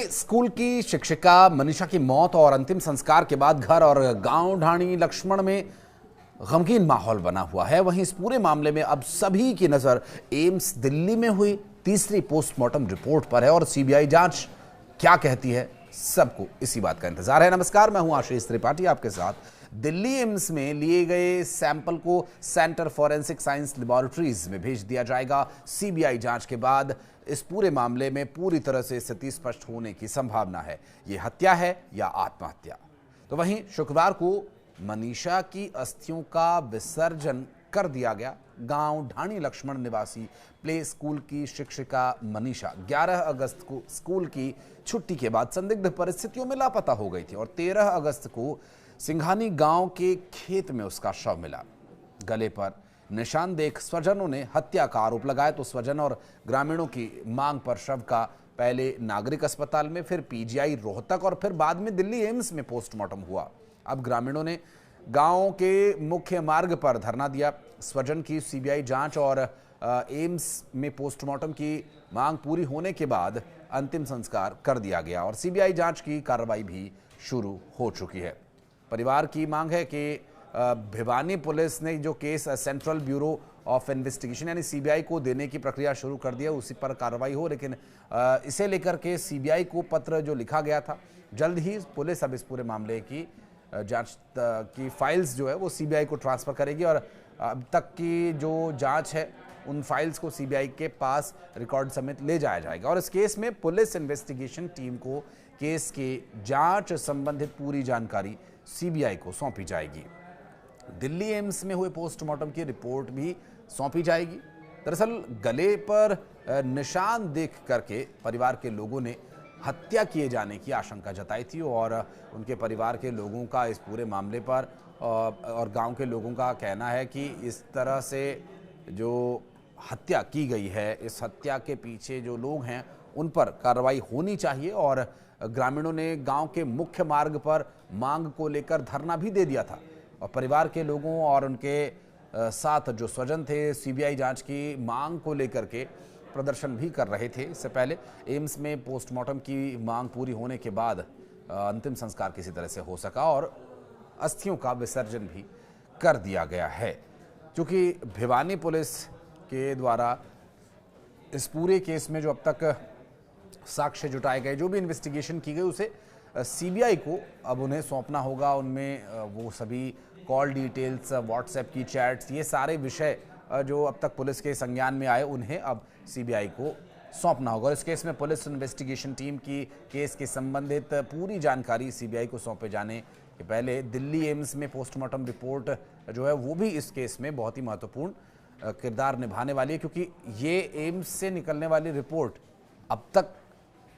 School की शिक्षिका मनीषा की मौत और अंतिम संस्कार के बाद घर और गांव ढाणी लक्ष्मण में गमगीन माहौल बना हुआ है। वहीं इस पूरे मामले में अब सभी की नजर एम्स दिल्ली में हुई तीसरी पोस्टमार्टम रिपोर्ट पर है और सीबीआई जांच क्या कहती है, सबको इसी बात का इंतजार है। नमस्कार, मैं हूं आशीष त्रिपाठी आपके साथ। दिल्ली एम्स में लिए गए सैंपल को सेंटर फॉरेंसिक साइंस लेबोरेटरीज में भेज दिया जाएगा। सीबीआई जांच के बाद इस पूरे मामले में पूरी तरह से स्थिति स्पष्ट होने की संभावना है। ये हत्या है या आत्महत्या। तो वहीं शुक्रवार को मनीषा की अस्थियों का विसर्जन कर दिया गया। गांव ढाणी लक्ष्मण निवासी प्ले स्कूल की शिक्षिका मनीषा 11 अगस्त को स्कूल की छुट्टी के बाद संदिग्ध परिस्थितियों में लापता हो गई थी और 13 अगस्त को सिंघानी गांव के खेत में उसका शव मिला। गले पर निशान देख स्वजनों ने हत्या का आरोप लगाया तो स्वजन और ग्रामीणों की मांग पर शव का पहले नागरिक अस्पताल में, फिर पीजीआई रोहतक और फिर बाद में दिल्ली एम्स में पोस्टमार्टम हुआ। अब ग्रामीणों ने गांव के मुख्य मार्ग पर धरना दिया। स्वजन की सीबीआई जांच और एम्स में पोस्टमार्टम की मांग पूरी होने के बाद अंतिम संस्कार कर दिया गया और सीबीआई जांच की कार्रवाई भी शुरू हो चुकी है। परिवार की मांग है कि भिवानी पुलिस ने जो case central bureau of investigation यानी सीबीआई को देने की प्रक्रिया शुरू कर दी है, उसी पर कार्रवाई हो। लेकिन इसे लेकर के सीबीआई को पत्र जो लिखा गया था, जल्द ही पुलिस अब इस पूरे मामले की जांच की फाइल्स जो है वो सीबीआई को ट्रांसफर करेगी और अब तक की जो जांच है उन फाइल्स को सीबीआई के पास रिकॉर्ड समेत ले जाया जाएगा और इस केस में पुलिस इन्वेस्टिगेशन टीम को केस के जांच संबंधित पूरी जानकारी सीबीआई को सौंपी जाएगी। दिल्ली एम्स में हुए पोस्टमार्टम की रिपोर्ट भी सौंपी जाएगी। दरअसल गले पर निशान देख करके परिवार के लोगों ने हत्या किए जाने की आशंका जताई थी और उनके परिवार के लोगों का इस पूरे मामले पर और गांव के लोगों का कहना है कि इस तरह से जो हत्या की गई है, इस हत्या के पीछे जो लोग हैं उन पर कार्रवाई होनी चाहिए और ग्रामीणों ने गांव के मुख्य मार्ग पर मांग को लेकर धरना भी दे दिया था और परिवार के लोगों और उनके साथ जो स्वजन थे सीबीआई जांच की मांग को लेकर के प्रदर्शन भी कर रहे थे। इससे पहले एम्स में पोस्टमार्टम की मांग पूरी होने के बाद अंतिम संस्कार किसी तरह से हो सका और अस्थियों का विसर्जन भी कर दिया गया है। क्योंकि भिवानी पुलिस के द्वारा इस पूरे केस में जो अब तक साक्ष्य जुटाए गए, जो भी इन्वेस्टिगेशन की गई, उसे सीबीआई को अब उन्हें सौंपना होगा। उनमें वो सभी कॉल डिटेल्स, व्हाट्सएप की चैट्स, ये सारे विषय जो अब तक पुलिस के संज्ञान में आए उन्हें अब सीबीआई को सौंपना होगा और इस केस में पुलिस इन्वेस्टिगेशन टीम की केस के संबंधित पूरी जानकारी सीबीआई को सौंपे जाने के पहले दिल्ली एम्स में पोस्टमार्टम रिपोर्ट जो है वो भी इस केस में बहुत ही महत्वपूर्ण किरदार निभाने वाली है, क्योंकि ये एम्स से निकलने वाली रिपोर्ट अब तक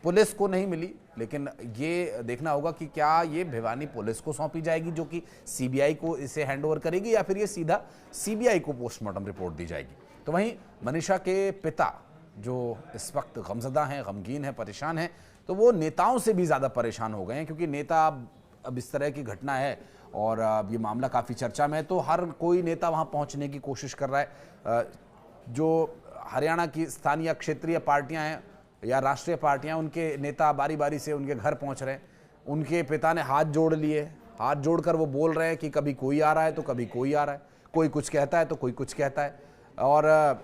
पुलिस को नहीं मिली। लेकिन ये देखना होगा कि क्या ये भिवानी पुलिस को सौंपी जाएगी जो कि सीबीआई को इसे हैंडओवर करेगी या फिर ये सीधा सीबीआई को पोस्टमार्टम रिपोर्ट दी जाएगी। तो वहीं मनीषा के पिता जो इस वक्त गमज़दा हैं, गमगीन हैं, परेशान हैं, तो वो नेताओं से भी ज़्यादा परेशान हो गए हैं क्योंकि नेता अब इस तरह की घटना है और ये मामला काफ़ी चर्चा में है तो हर कोई नेता वहाँ पहुँचने की कोशिश कर रहा है। जो हरियाणा की स्थानीय क्षेत्रीय पार्टियाँ हैं या राष्ट्रीय पार्टियां, उनके नेता बारी बारी से उनके घर पहुंच रहे हैं। उनके पिता ने हाथ जोड़ लिए, हाथ जोड़कर वो बोल रहे हैं कि कभी कोई आ रहा है तो कभी कोई आ रहा है, कोई कुछ कहता है तो कोई कुछ कहता है और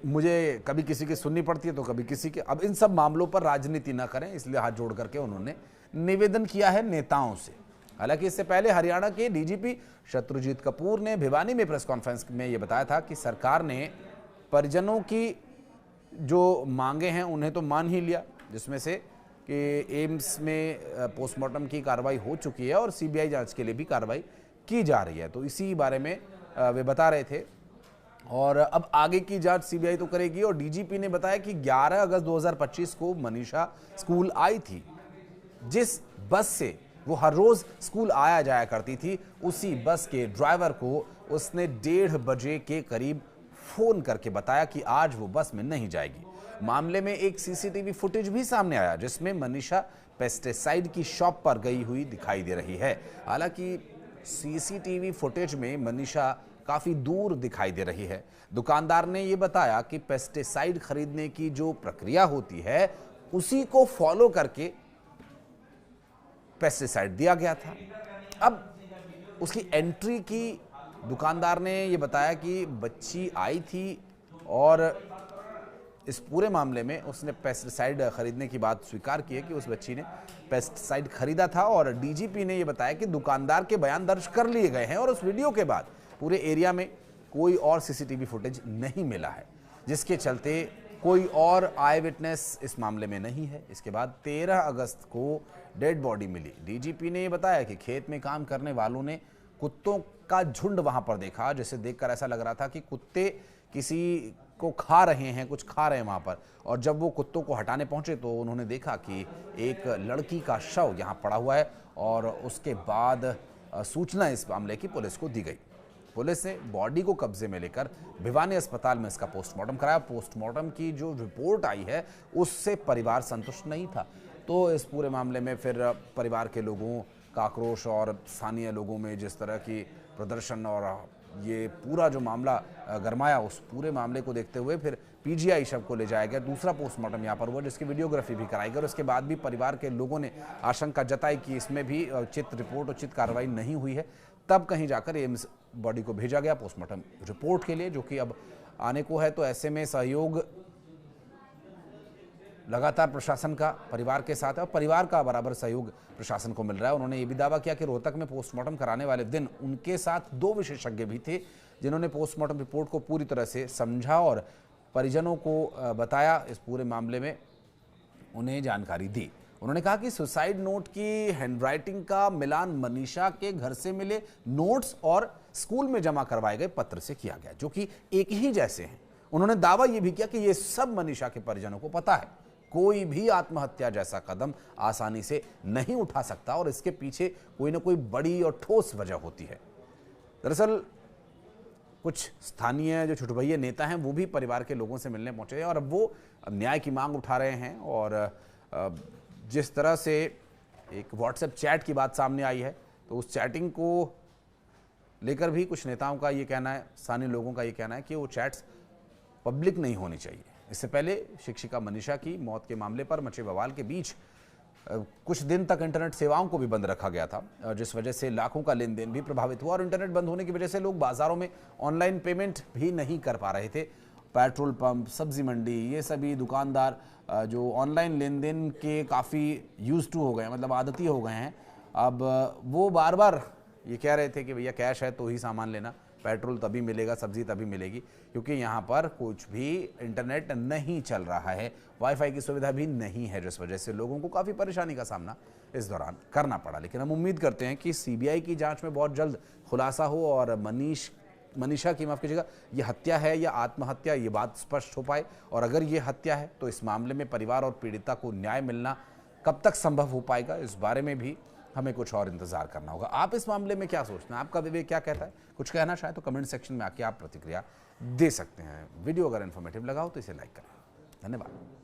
मुझे कभी किसी की सुननी पड़ती है तो कभी किसी की। अब इन सब मामलों पर राजनीति न करें, इसलिए हाथ जोड़ करके उन्होंने निवेदन किया है नेताओं से। हालांकि इससे पहले हरियाणा के डीजीपी शत्रुजीत कपूर ने भिवानी में प्रेस कॉन्फ्रेंस में ये बताया था कि सरकार ने परिजनों की जो मांगे हैं उन्हें तो मान ही लिया, जिसमें से कि एम्स में पोस्टमार्टम की कार्रवाई हो चुकी है और सीबीआई जांच के लिए भी कार्रवाई की जा रही है। तो इसी बारे में वे बता रहे थे और अब आगे की जांच सीबीआई तो करेगी। और डीजीपी ने बताया कि 11 अगस्त 2025 को मनीषा स्कूल आई थी। जिस बस से वो हर रोज स्कूल आया जाया करती थी, उसी बस के ड्राइवर को उसने 1:30 बजे के करीब फोन करके बताया कि आज वो बस में नहीं जाएगी। मामले में एक सीसीटीवी फुटेज भी सामने आया जिसमें मनीषा पेस्टिसाइड की शॉप पर गई हुई दिखाई दे रही है। हालांकि सीसीटीवी फुटेज में मनीषा काफी दूर दिखाई दे रही है। दुकानदार ने ये बताया कि पेस्टिसाइड खरीदने की जो प्रक्रिया होती है उसी को फॉलो करके पेस्टिसाइड दिया गया था। अब उसकी एंट्री की दुकानदार ने ये बताया कि बच्ची आई थी और इस पूरे मामले में उसने पेस्टिसाइड खरीदने की बात स्वीकार की है कि उस बच्ची ने पेस्टिसाइड खरीदा था। और डीजीपी ने यह बताया कि दुकानदार के बयान दर्ज कर लिए गए हैं और उस वीडियो के बाद पूरे एरिया में कोई और सीसीटीवी फुटेज नहीं मिला है, जिसके चलते कोई और आई विटनेस इस मामले में नहीं है। इसके बाद 13 अगस्त को डेड बॉडी मिली। डीजीपी ने यह बताया कि खेत में काम करने वालों ने कुत्तों का झुंड वहां पर देखा, जिसे देखकर ऐसा लग रहा था कि कुत्ते किसी को खा रहे हैं, कुछ खा रहे हैं वहां पर। और जब वो कुत्तों को हटाने पहुंचे तो उन्होंने देखा कि एक लड़की का शव यहां पड़ा हुआ है और उसके बाद सूचना इस मामले की पुलिस को दी गई। पुलिस ने बॉडी को कब्जे में लेकर भिवानी अस्पताल में इसका पोस्टमार्टम कराया। पोस्टमार्टम की जो रिपोर्ट आई है उससे परिवार संतुष्ट नहीं था, तो इस पूरे मामले में फिर परिवार के लोगों का आक्रोश और स्थानीय लोगों में जिस तरह की प्रदर्शन और ये पूरा जो मामला गरमाया, उस पूरे मामले को देखते हुए फिर पीजीआई शव को ले जाया गया। दूसरा पोस्टमार्टम यहाँ पर हुआ जिसकी वीडियोग्राफी भी कराई गई और उसके बाद भी परिवार के लोगों ने आशंका जताई कि इसमें भी उचित रिपोर्ट, उचित कार्रवाई नहीं हुई है। तब कहीं जाकर एम्स बॉडी को भेजा गया पोस्टमार्टम रिपोर्ट के लिए, जो कि अब आने को है। तो ऐसे में सहयोग लगातार प्रशासन का परिवार के साथ है और परिवार का बराबर सहयोग प्रशासन को मिल रहा है। उन्होंने ये भी दावा किया कि रोहतक में पोस्टमार्टम कराने वाले दिन उनके साथ 2 विशेषज्ञ भी थे, जिन्होंने पोस्टमार्टम रिपोर्ट को पूरी तरह से समझा और परिजनों को बताया, इस पूरे मामले में उन्हें जानकारी दी। उन्होंने कहा कि सुसाइड नोट की हैंडराइटिंग का मिलान मनीषा के घर से मिले नोट्स और स्कूल में जमा करवाए गए पत्र से किया गया, जो कि एक ही जैसे हैं। उन्होंने दावा यह भी किया कि यह सब मनीषा के परिजनों को पता है। कोई भी आत्महत्या जैसा कदम आसानी से नहीं उठा सकता और इसके पीछे कोई ना कोई बड़ी और ठोस वजह होती है। दरअसल कुछ स्थानीय जो छुटभैया नेता हैं वो भी परिवार के लोगों से मिलने पहुंचे हैं और अब वो न्याय की मांग उठा रहे हैं। और जिस तरह से एक व्हाट्सएप चैट की बात सामने आई है, तो उस चैटिंग को लेकर भी कुछ नेताओं का ये कहना है, स्थानीय लोगों का ये कहना है कि वो चैट्स पब्लिक नहीं होनी चाहिए। इससे पहले शिक्षिका मनीषा की मौत के मामले पर मचे बवाल के बीच कुछ दिन तक इंटरनेट सेवाओं को भी बंद रखा गया था, जिस वजह से लाखों का लेन देन भी प्रभावित हुआ और इंटरनेट बंद होने की वजह से लोग बाजारों में ऑनलाइन पेमेंट भी नहीं कर पा रहे थे। पेट्रोल पंप, सब्जी मंडी, ये सभी दुकानदार जो ऑनलाइन लेन देन के काफ़ी यूज टू हो गए, मतलब आदती हो गए हैं। अब वो बार बार ये कह रहे थे कि भैया कैश है तो ही सामान लेना, पेट्रोल तभी मिलेगा, सब्जी तभी मिलेगी, क्योंकि यहाँ पर कुछ भी इंटरनेट नहीं चल रहा है, वाईफाई की सुविधा भी नहीं है, जिस वजह से लोगों को काफ़ी परेशानी का सामना इस दौरान करना पड़ा। लेकिन हम उम्मीद करते हैं कि सीबीआई की जांच में बहुत जल्द खुलासा हो और मनीषा की, माफ़ कीजिएगा, ये हत्या है या आत्महत्या, ये बात स्पष्ट हो पाए। और अगर ये हत्या है तो इस मामले में परिवार और पीड़िता को न्याय मिलना कब तक संभव हो पाएगा, इस बारे में भी हमें कुछ और इंतजार करना होगा। आप इस मामले में क्या सोचते हैं, आपका विवेक क्या कहता है? कुछ कहना चाहें तो कमेंट सेक्शन में आके आप प्रतिक्रिया दे सकते हैं। वीडियो अगर इन्फॉर्मेटिव लगा हो तो इसे लाइक करें। धन्यवाद।